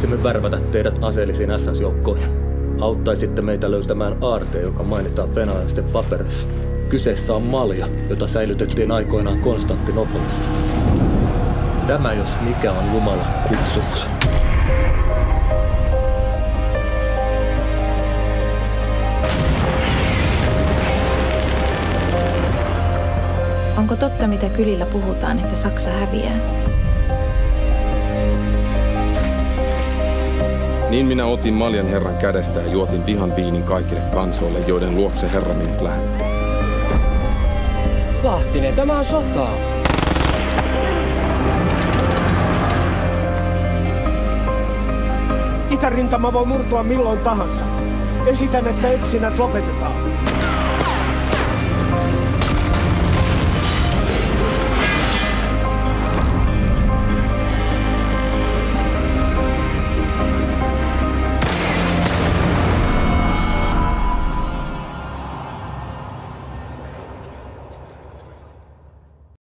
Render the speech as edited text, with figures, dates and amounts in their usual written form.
voisimme värvätä teidät aseellisiin SS-joukkoihin. Auttaisitte meitä löytämään aarteen, joka mainitaan venäläisten paperissa. Kyseessä on malja, jota säilytettiin aikoinaan Konstantinopolissa. Tämä jos mikä on Jumalan kutsumus. Onko totta, mitä kylillä puhutaan, että Saksa häviää? Niin minä otin maljan Herran kädestä ja juotin vihan viinin kaikille kansoille, joiden luokse Herra minut lähetti. Lahtinen, tämä on sotaa. Itärintama voi murtua milloin tahansa. Esitän, että etsinnät lopetetaan.